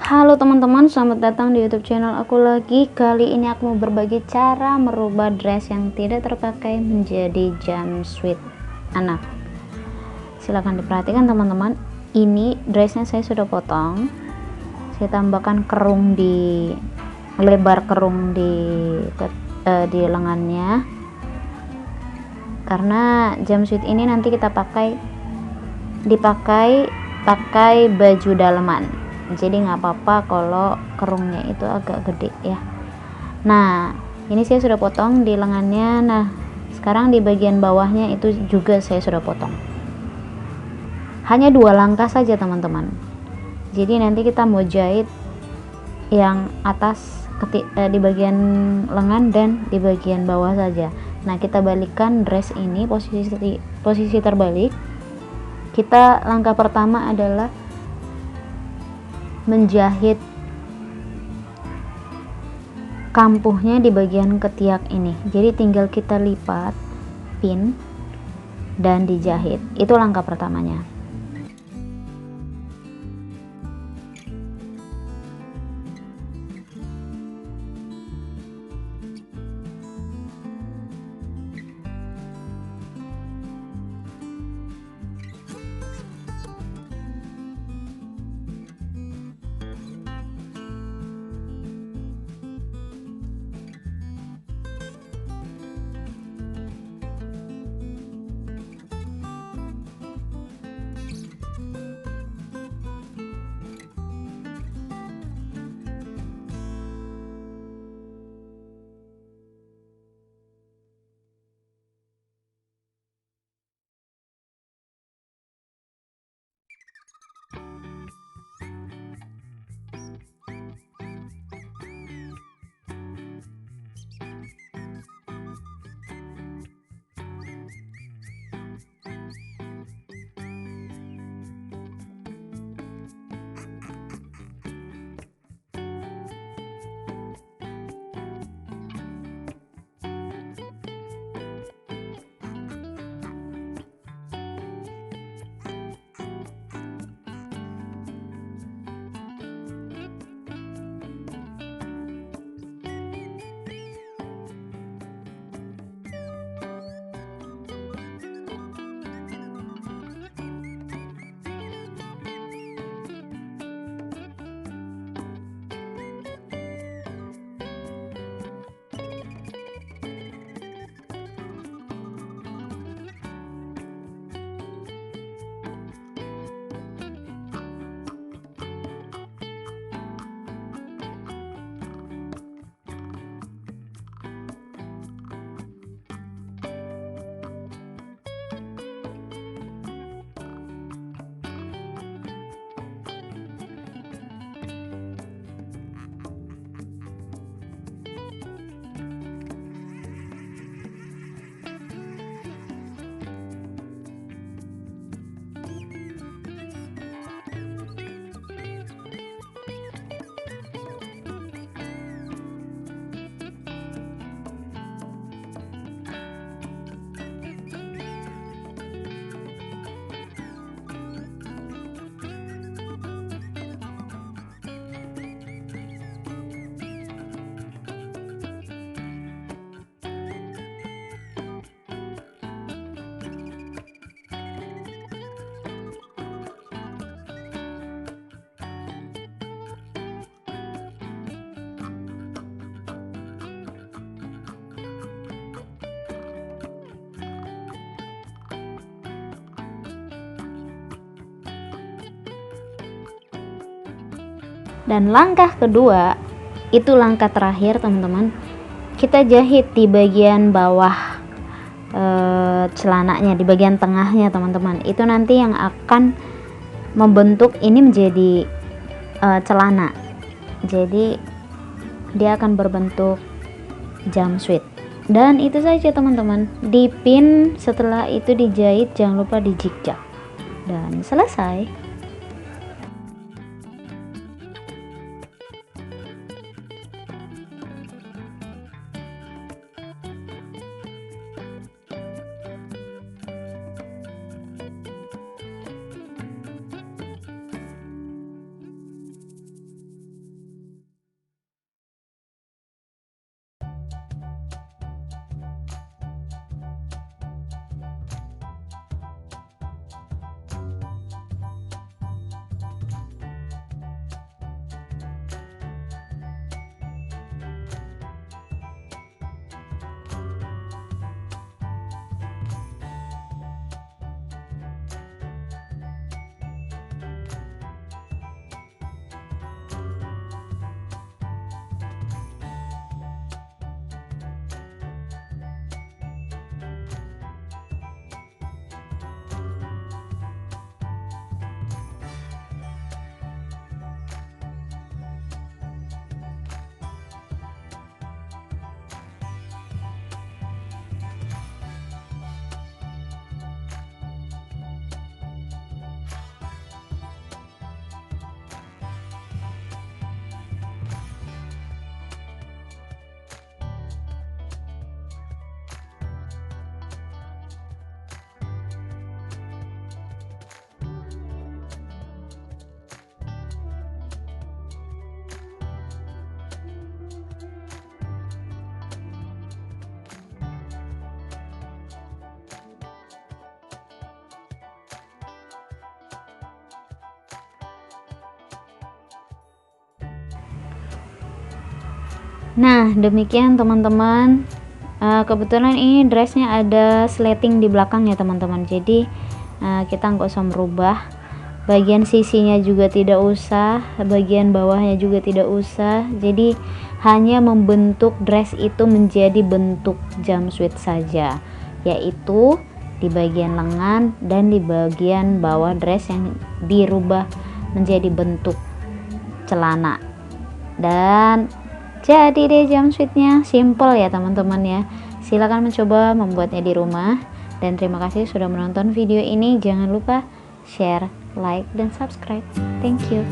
Halo teman-teman, selamat datang di YouTube channel aku lagi. Kali ini aku mau berbagi cara merubah dress yang tidak terpakai menjadi jumpsuit anak. Silahkan diperhatikan teman-teman. Ini dressnya saya sudah potong. Saya tambahkan kerung di lebar kerung di lengannya. Karena jumpsuit ini nanti kita pakai baju daleman. Jadi nggak apa-apa kalau kerungnya itu agak gede ya. Nah, ini saya sudah potong di lengannya. Nah, sekarang di bagian bawahnya itu juga saya sudah potong. Hanya 2 langkah saja teman-teman. Jadi nanti kita mau jahit yang atas di bagian lengan dan di bagian bawah saja. Nah, kita balikkan dress ini posisi terbalik. Langkah pertama adalah menjahit kampuhnya di bagian ketiak ini. Jadi tinggal kita lipat, pin, dan dijahit. Itu langkah pertamanya. Dan langkah kedua, itu langkah terakhir teman-teman, kita jahit di bagian bawah celananya, di bagian tengahnya teman-teman. Itu nanti yang akan membentuk ini menjadi celana. Jadi dia akan berbentuk jumpsuit. Dan itu saja teman-teman, dipin, setelah itu dijahit, jangan lupa dijikjak, dan selesai. Nah, demikian teman-teman. Kebetulan ini dressnya ada slating di belakang ya teman-teman, jadi kita nggak usah merubah bagian sisinya, juga tidak usah bagian bawahnya, juga tidak usah. Jadi hanya membentuk dress itu menjadi bentuk jumpsuit saja, yaitu di bagian lengan dan di bagian bawah dress yang dirubah menjadi bentuk celana. Dan jadi deh jumpsuitnya, simple ya teman-teman ya. Silahkan mencoba membuatnya di rumah. Dan terima kasih sudah menonton video ini. Jangan lupa share, like, dan subscribe. Thank you.